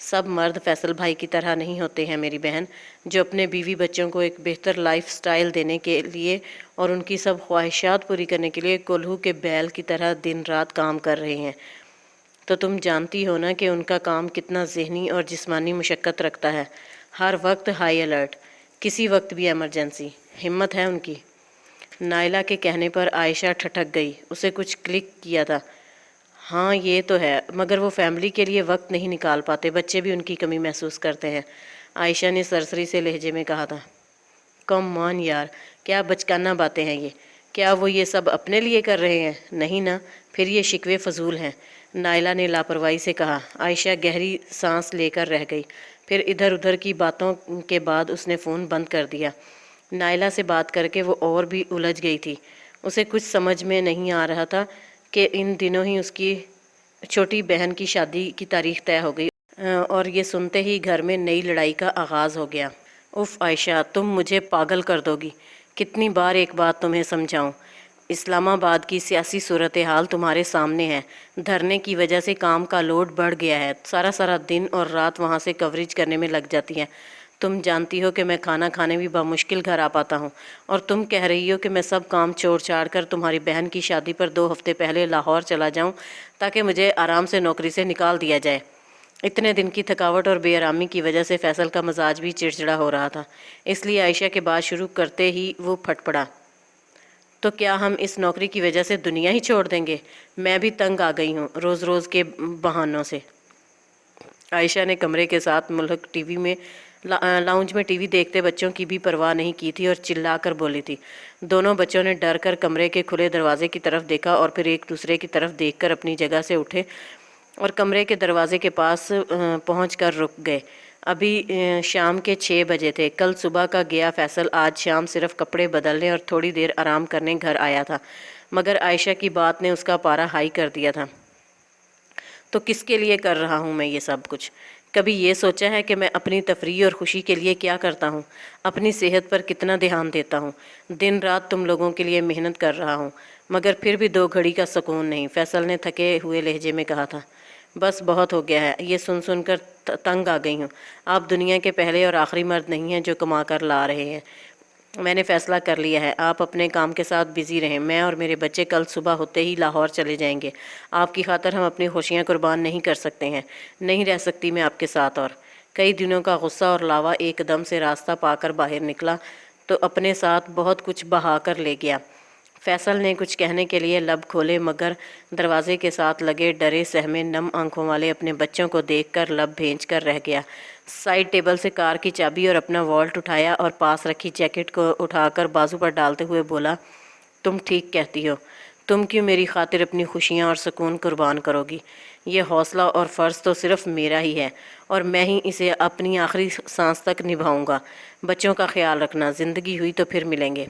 سب مرد فیصل بھائی کی طرح نہیں ہوتے ہیں میری بہن، جو اپنے بیوی بچوں کو ایک بہتر لائف سٹائل دینے کے لیے اور ان کی سب خواہشات پوری کرنے کے لیے کولہو کے بیل کی طرح دن رات کام کر رہے ہیں۔ تو تم جانتی ہو نا کہ ان کا کام کتنا ذہنی اور جسمانی مشقت رکھتا ہے، ہر وقت ہائی الرٹ، کسی وقت بھی ایمرجنسی۔ ہمت ہے ان کی۔ نائلہ کے کہنے پر عائشہ ٹھٹک گئی، اسے کچھ کلک کیا تھا۔ ہاں یہ تو ہے، مگر وہ فیملی کے لیے وقت نہیں نکال پاتے، بچے بھی ان کی کمی محسوس کرتے ہیں، عائشہ نے سرسری سے لہجے میں کہا تھا۔ کم مان یار، کیا بچکانہ باتیں ہیں یہ؟ کیا وہ یہ سب اپنے لیے کر رہے ہیں؟ نہیں نا، پھر یہ شکوے فضول ہیں، نائلہ نے لاپرواہی سے کہا۔ عائشہ گہری سانس لے کر رہ گئی، پھر ادھر ادھر کی باتوں کے بعد اس نے فون بند کر دیا۔ نائلہ سے بات کر کے وہ اور بھی الجھ گئی تھی، اسے کچھ سمجھ میں نہیں آ رہا تھا کہ ان دنوں ہی اس کی چھوٹی بہن کی شادی کی تاریخ طے ہو گئی اور یہ سنتے ہی گھر میں نئی لڑائی کا آغاز ہو گیا۔ اف عائشہ، تم مجھے پاگل کر دو گی، کتنی بار ایک بات تمہیں سمجھاؤں؟ اسلام آباد کی سیاسی صورتحال تمہارے سامنے ہے، دھرنے کی وجہ سے کام کا لوڈ بڑھ گیا ہے، سارا دن اور رات وہاں سے کوریج کرنے میں لگ جاتی ہے۔ تم جانتی ہو کہ میں کھانا کھانے بھی بمشکل گھر آ پاتا ہوں، اور تم کہہ رہی ہو کہ میں سب کام چھاڑ کر تمہاری بہن کی شادی پر 2 ہفتے پہلے لاہور چلا جاؤں تاکہ مجھے آرام سے نوکری سے نکال دیا جائے۔ اتنے دن کی تھکاوٹ اور بے آرامی کی وجہ سے فیصل کا مزاج بھی چڑچڑا ہو رہا تھا، اس لیے عائشہ کے بات شروع کرتے ہی وہ پھٹ پڑا۔ تو کیا ہم اس نوکری کی وجہ سے دنیا ہی چھوڑ دیں گے؟ میں بھی تنگ آ گئی ہوں روز کے بہانوں سے۔ عائشہ نے کمرے کے ساتھ ملک ٹی وی میں لاؤنج میں ٹی وی دیکھتے بچوں کی بھی پرواہ نہیں کی تھی اور چلا کر بولی تھی۔ دونوں بچوں نے ڈر کر کمرے کے کھلے دروازے کی طرف دیکھا اور پھر ایک دوسرے کی طرف دیکھ کر اپنی جگہ سے اٹھے اور کمرے کے دروازے کے پاس پہنچ کر رک گئے۔ ابھی شام کے 6 بجے تھے۔ کل صبح کا گیا فیصل آج شام صرف کپڑے بدلنے اور تھوڑی دیر آرام کرنے گھر آیا تھا، مگر عائشہ کی بات نے اس کا پارا ہائی کر دیا تھا۔ تو کس کے لیے کر رہا ہوں میں یہ سب کچھ؟ کبھی یہ سوچا ہے کہ میں اپنی تفریح اور خوشی کے لیے کیا کرتا ہوں؟ اپنی صحت پر کتنا دھیان دیتا ہوں؟ دن رات تم لوگوں کے لیے محنت کر رہا ہوں، مگر پھر بھی 2 گھڑی کا سکون نہیں، فیصل نے تھکے ہوئے لہجے میں کہا تھا۔ بس بہت ہو گیا ہے، یہ سن کر تنگ آ گئی ہوں۔ آپ دنیا کے پہلے اور آخری مرد نہیں ہیں جو کما کر لا رہے ہیں۔ میں نے فیصلہ کر لیا ہے، آپ اپنے کام کے ساتھ بزی رہیں، میں اور میرے بچے کل صبح ہوتے ہی لاہور چلے جائیں گے۔ آپ کی خاطر ہم اپنی خوشیاں قربان نہیں کر سکتے ہیں، نہیں رہ سکتی میں آپ کے ساتھ اور۔ کئی دنوں کا غصہ اور لاوا ایک دم سے راستہ پا کر باہر نکلا تو اپنے ساتھ بہت کچھ بہا کر لے گیا۔ فیصل نے کچھ کہنے کے لیے لب کھولے، مگر دروازے کے ساتھ لگے ڈرے سہمے نم آنکھوں والے اپنے بچوں کو دیکھ کر لب بھینج کر رہ گیا۔ سائڈ ٹیبل سے کار کی چابی اور اپنا والٹ اٹھایا اور پاس رکھی جیکٹ کو اٹھا کر بازو پر ڈالتے ہوئے بولا، تم ٹھیک کہتی ہو، تم کیوں میری خاطر اپنی خوشیاں اور سکون قربان کرو گی؟ یہ حوصلہ اور فرض تو صرف میرا ہی ہے اور میں ہی اسے اپنی آخری سانس تک نبھاؤں گا۔ بچوں کا خیال رکھنا، زندگی ہوئی تو پھر ملیں گے،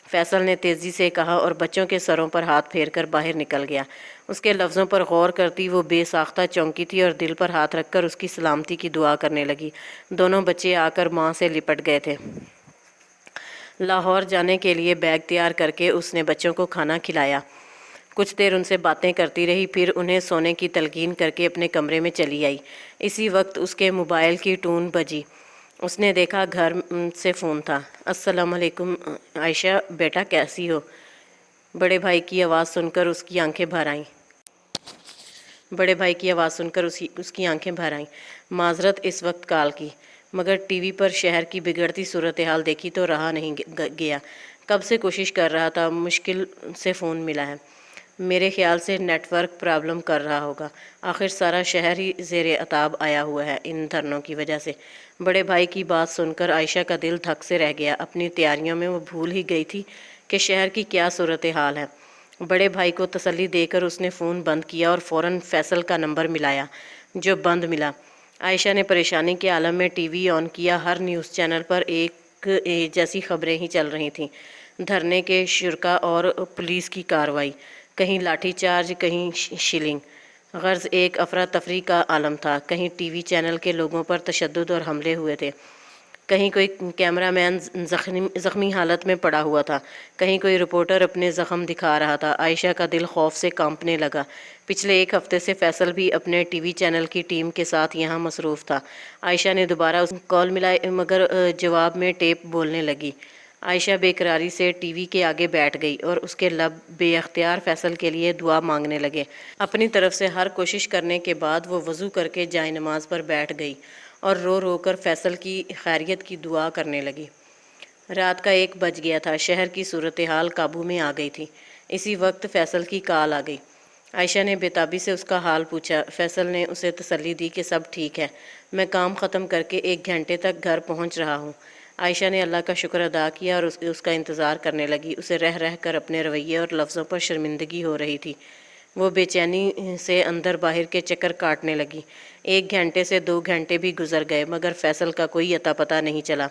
فیصل نے تیزی سے کہا اور بچوں کے سروں پر ہاتھ پھیر کر باہر نکل گیا۔ اس کے لفظوں پر غور کرتی وہ بے ساختہ چونکی تھی اور دل پر ہاتھ رکھ کر اس کی سلامتی کی دعا کرنے لگی۔ دونوں بچے آ کر ماں سے لپٹ گئے تھے۔ لاہور جانے کے لیے بیگ تیار کر کے اس نے بچوں کو کھانا کھلایا، کچھ دیر ان سے باتیں کرتی رہی، پھر انہیں سونے کی تلقین کر کے اپنے کمرے میں چلی آئی۔ اسی وقت اس کے موبائل کی ٹون بجی، اس نے دیکھا گھر سے فون تھا۔ السلام علیکم عائشہ بیٹا، کیسی ہو؟ بڑے بھائی کی آواز سن کر اس کی آنکھیں بھر آئیں۔ معذرت اس وقت کال کی، مگر ٹی وی پر شہر کی بگڑتی صورتحال دیکھی تو رہا نہیں گیا۔ کب سے کوشش کر رہا تھا، مشکل سے فون ملا ہے۔ میرے خیال سے نیٹ ورک پرابلم کر رہا ہوگا، آخر سارا شہر ہی زیر عتاب آیا ہوا ہے ان دھرنوں کی وجہ سے۔ بڑے بھائی کی بات سن کر عائشہ کا دل دھک سے رہ گیا۔ اپنی تیاریوں میں وہ بھول ہی گئی تھی کہ شہر کی کیا صورتحال ہے۔ بڑے بھائی کو تسلی دے کر اس نے فون بند کیا اور فوراً فیصل کا نمبر ملایا، جو بند ملا۔ عائشہ نے پریشانی کے عالم میں ٹی وی آن کیا۔ ہر نیوز چینل پر ایک جیسی خبریں ہی چل رہی تھیں، دھرنے کے شرکاء اور پولیس کی کارروائی، کہیں لاٹھی چارج، کہیں شیلنگ، غرض ایک افراتفری کا عالم تھا۔ کہیں ٹی وی چینل کے لوگوں پر تشدد اور حملے ہوئے تھے، کہیں کوئی کیمرہ مین زخمی حالت میں پڑا ہوا تھا، کہیں کوئی رپورٹر اپنے زخم دکھا رہا تھا۔ عائشہ کا دل خوف سے کانپنے لگا۔ پچھلے ایک ہفتے سے فیصل بھی اپنے ٹی وی چینل کی ٹیم کے ساتھ یہاں مصروف تھا۔ عائشہ نے دوبارہ اس کال ملائی مگر جواب میں ٹیپ بولنے لگی۔ عائشہ بے قراری سے ٹی وی کے آگے بیٹھ گئی اور اس کے لب بے اختیار فیصل کے لیے دعا مانگنے لگے۔ اپنی طرف سے ہر کوشش کرنے کے بعد وہ وضو کر کے جائے نماز پر بیٹھ گئی اور رو رو کر فیصل کی خیریت کی دعا کرنے لگی۔ رات کا 1 بج گیا تھا۔ شہر کی صورتحال قابو میں آ گئی تھی۔ اسی وقت فیصل کی کال آ گئی۔ عائشہ نے بے تابی سے اس کا حال پوچھا۔ فیصل نے اسے تسلی دی کہ سب ٹھیک ہے، میں کام ختم کر کے 1 گھنٹے تک گھر پہنچ رہا ہوں۔ عائشہ نے اللہ کا شکر ادا کیا اور اس کا انتظار کرنے لگی۔ اسے رہ رہ کر اپنے رویے اور لفظوں پر شرمندگی ہو رہی تھی۔ وہ بے چینی سے اندر باہر کے چکر کاٹنے لگی۔ 1 گھنٹے سے 2 گھنٹے بھی گزر گئے مگر فیصل کا کوئی اتا پتہ نہیں چلا۔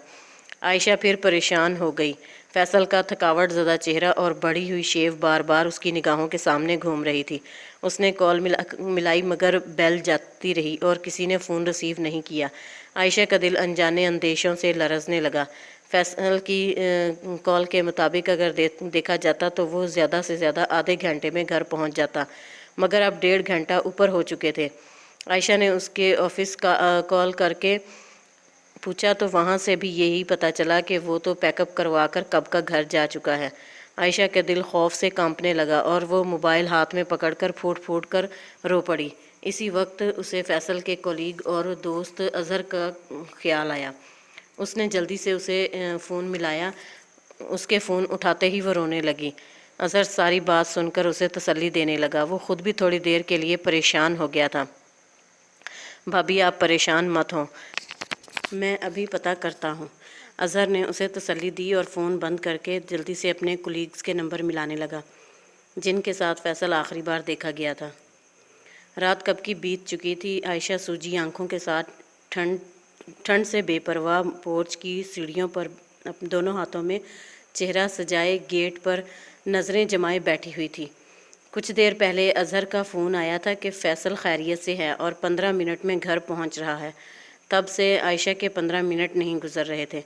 عائشہ پھر پریشان ہو گئی۔ فیصل کا تھکاوٹ زدہ چہرہ اور بڑھی ہوئی شیو بار بار اس کی نگاہوں کے سامنے گھوم رہی تھی۔ اس نے کال ملائی مگر بیل جاتی رہی اور کسی نے فون ریسیو نہیں کیا۔ عائشہ کا دل انجانے اندیشوں سے لرزنے لگا۔ فیصل کی کال کے مطابق اگر دیکھا جاتا تو وہ زیادہ سے زیادہ آدھے گھنٹے میں گھر پہنچ جاتا مگر اب 1.5 گھنٹہ اوپر ہو چکے تھے۔ عائشہ نے اس کے آفس کا کال کر کے پوچھا تو وہاں سے بھی یہی پتہ چلا کہ وہ تو پیک اپ کروا کر کب کا گھر جا چکا ہے۔ عائشہ کا دل خوف سے کانپنے لگا اور وہ موبائل ہاتھ میں پکڑ کر پھوٹ پھوٹ کر رو پڑی۔ اسی وقت اسے فیصل کے کولیگ اور دوست اظہر کا خیال آیا۔ اس نے جلدی سے اسے فون ملایا۔ اس کے فون اٹھاتے ہی وہ رونے لگی۔ اظہر ساری بات سن کر اسے تسلی دینے لگا۔ وہ خود بھی تھوڑی دیر کے لیے پریشان ہو گیا تھا۔ بھابھی آپ پریشان مت ہوں، میں ابھی پتہ کرتا ہوں۔ اظہر نے اسے تسلی دی اور فون بند کر کے جلدی سے اپنے کولیگز کے نمبر ملانے لگا جن کے ساتھ فیصل آخری بار دیکھا گیا تھا۔ رات کب کی بیت چکی تھی۔ عائشہ سوجی آنکھوں کے ساتھ ٹھنڈ سے بے پرواہ پورچ کی سیڑھیوں پر دونوں ہاتھوں میں چہرہ سجائے گیٹ پر نظریں جمائے بیٹھی ہوئی تھی۔ کچھ دیر پہلے اظہر کا فون آیا تھا کہ فیصل خیریت سے ہے اور 15 منٹ میں گھر پہنچ رہا ہے۔ تب سے عائشہ کے 15 منٹ نہیں گزر رہے تھے۔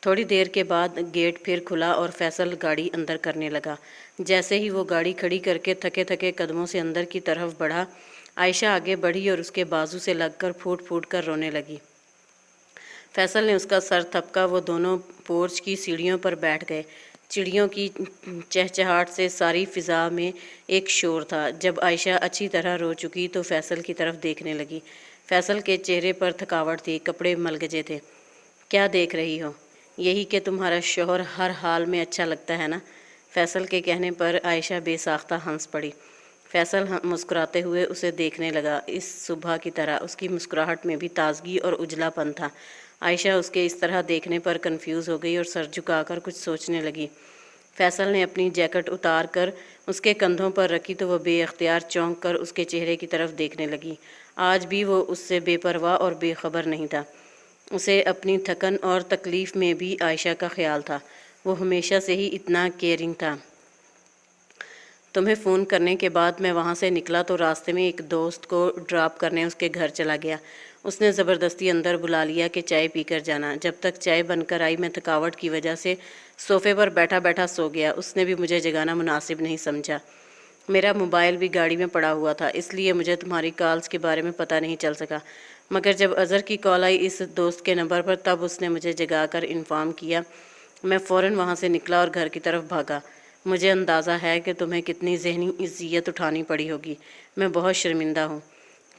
تھوڑی دیر کے بعد گیٹ پھر کھلا اور فیصل گاڑی اندر کرنے لگا۔ جیسے ہی وہ گاڑی کھڑی کر کے تھکے تھکے قدموں سے اندر کی طرف بڑھا، عائشہ آگے بڑھی اور اس کے بازو سے لگ کر پھوٹ پھوٹ کر رونے لگی۔ فیصل نے اس کا سر تھپکا۔ وہ دونوں پورچ کی سیڑھیوں پر بیٹھ گئے۔ چڑیوں کی چہچہاہٹ سے ساری فضا میں ایک شور تھا۔ جب عائشہ اچھی طرح رو چکی تو فیصل کی طرف دیکھنے لگی۔ فیصل کے چہرے پر تھکاوٹ تھی، کپڑے ملگجے تھے۔ کیا دیکھ رہی ہو؟ یہی کہ تمہارا شوہر ہر حال میں اچھا لگتا ہے نا؟ فیصل کے کہنے پر عائشہ بے ساختہ ہنس پڑی۔ فیصل مسکراتے ہوئے اسے دیکھنے لگا۔ اس صبح کی طرح اس کی مسکراہٹ میں بھی تازگی اور اجلا پن تھا۔ عائشہ اس کے اس طرح دیکھنے پر کنفیوز ہو گئی اور سر جھکا کر کچھ سوچنے لگی۔ فیصل نے اپنی جیکٹ اتار کر اس کے کندھوں پر رکھی تو وہ بے اختیار چونک کر اس کے چہرے کی طرف دیکھنے لگی۔ آج بھی وہ اس سے بے پرواہ اور بے خبر نہیں تھا۔ اسے اپنی تھکن اور تکلیف میں بھی عائشہ کا خیال تھا۔ وہ ہمیشہ سے ہی اتنا کیئرنگ تھا۔ تمہیں فون کرنے کے بعد میں وہاں سے نکلا تو راستے میں ایک دوست کو ڈراپ کرنے اس کے گھر چلا گیا۔ اس نے زبردستی اندر بلا لیا کہ چائے پی کر جانا۔ جب تک چائے بن کر آئی میں تھکاوٹ کی وجہ سے صوفے پر بیٹھا بیٹھا سو گیا۔ اس نے بھی مجھے جگانا مناسب نہیں سمجھا۔ میرا موبائل بھی گاڑی میں پڑا ہوا تھا، اس لیے مجھے تمہاری کالز کے بارے میں پتہ نہیں چل سکا، مگر جب اظہر کی کال آئی اس دوست کے نمبر پر تب اس نے مجھے جگا کر انفارم کیا۔ میں فوراً وہاں سے نکلا اور گھر کی طرف بھاگا۔ مجھے اندازہ ہے کہ تمہیں کتنی ذہنی اذیت اٹھانی پڑی ہوگی۔ میں بہت شرمندہ ہوں،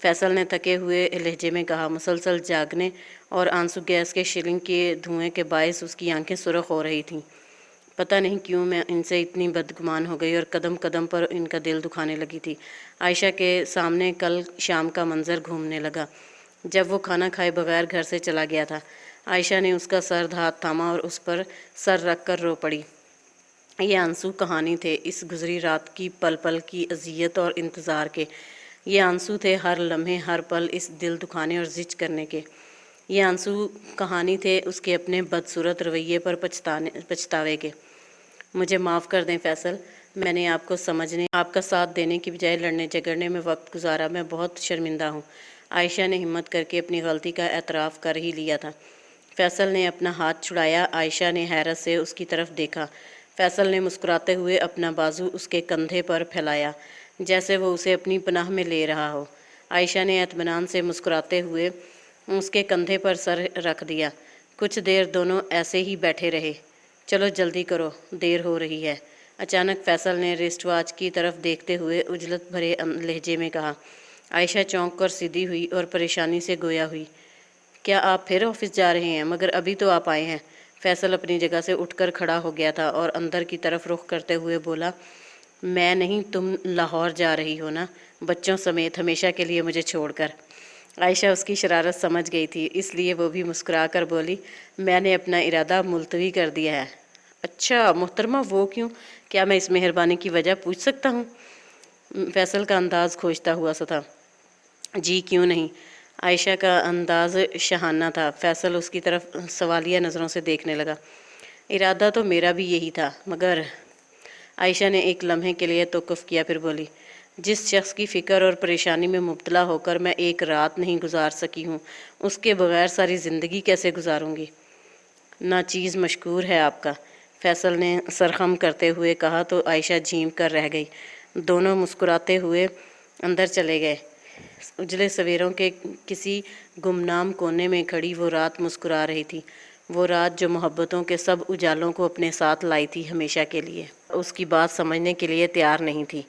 فیصل نے تھکے ہوئے لہجے میں کہا۔ مسلسل جاگنے اور آنسو گیس کے شیلنگ کے دھوئیں کے باعث اس کی آنکھیں سرخ ہو رہی تھیں۔ پتہ نہیں کیوں میں ان سے اتنی بدگمان ہو گئی اور قدم قدم پر ان کا دل دکھانے لگی تھی۔ عائشہ کے سامنے کل شام کا منظر گھومنے لگا جب وہ کھانا کھائے بغیر گھر سے چلا گیا تھا۔ عائشہ نے اس کا سرد ہاتھ تھاما اور اس پر سر رکھ کر رو پڑی۔ یہ آنسو کہانی تھے اس گزری رات کی، پل پل کی اذیت اور انتظار کے۔ یہ آنسو تھے ہر لمحے ہر پل اس دل دکھانے اور زچ کرنے کے۔ یہ آنسو کہانی تھے اس کے اپنے بدصورت رویے پر پچھتاوے کے۔ مجھے معاف کر دیں فیصل، میں نے آپ کو سمجھنے، آپ کا ساتھ دینے کی بجائے لڑنے جھگڑنے میں وقت گزارا۔ میں بہت شرمندہ ہوں۔ عائشہ نے ہمت کر کے اپنی غلطی کا اعتراف کر ہی لیا تھا۔ فیصل نے اپنا ہاتھ چھڑایا۔ عائشہ نے حیرت سے اس کی طرف دیکھا۔ فیصل نے مسکراتے ہوئے اپنا بازو اس کے کندھے پر پھیلایا جیسے وہ اسے اپنی پناہ میں لے رہا ہو۔ عائشہ نے اطمینان سے مسکراتے ہوئے اس کے کندھے پر سر رکھ دیا۔ کچھ دیر دونوں ایسے ہی بیٹھے رہے۔ چلو جلدی کرو، دیر ہو رہی ہے۔ اچانک فیصل نے رسٹ واچ کی طرف دیکھتے ہوئے عجلت بھرے لہجے میں کہا۔ عائشہ چونک کر سیدھی ہوئی اور پریشانی سے گویا ہوئی۔ کیا آپ پھر آفس جا رہے ہیں؟ مگر ابھی تو آپ آئے ہیں۔ فیصل اپنی جگہ سے اٹھ کر کھڑا ہو گیا تھا اور اندر کی طرف رخ کرتے ہوئے بولا، میں نہیں، تم لاہور جا رہی ہو نا، بچوں سمیت ہمیشہ کے لیے مجھے چھوڑ کر۔ عائشہ اس کی شرارت سمجھ گئی تھی، اس لیے وہ بھی مسکرا کر بولی، میں نے اپنا ارادہ ملتوی کر دیا ہے۔ اچھا محترمہ، وہ کیوں؟ کیا میں اس مہربانی کی وجہ پوچھ سکتا ہوں؟ فیصل کا انداز کھوجتا ہوا سا تھا۔ جی کیوں نہیں؟ عائشہ کا انداز شاہانہ تھا۔ فیصل اس کی طرف سوالیہ نظروں سے دیکھنے لگا۔ ارادہ تو میرا بھی یہی تھا، مگر عائشہ نے ایک لمحے کے لیے توقف کیا، پھر بولی، جس شخص کی فکر اور پریشانی میں مبتلا ہو کر میں ایک رات نہیں گزار سکی ہوں، اس کے بغیر ساری زندگی کیسے گزاروں گی؟ ناچیز مشکور ہے آپ کا، فیصل نے سرخم کرتے ہوئے کہا تو عائشہ جھیم کر رہ گئی۔ دونوں مسکراتے ہوئے اندر چلے گئے۔ اجلے سویروں کے کسی گمنام کونے میں کھڑی وہ رات مسکرا رہی تھی، وہ رات جو محبتوں کے سب اجالوں کو اپنے ساتھ لائی تھی ہمیشہ کے لیے۔ اس کی بات سمجھنے کے لیے تیار نہیں تھی۔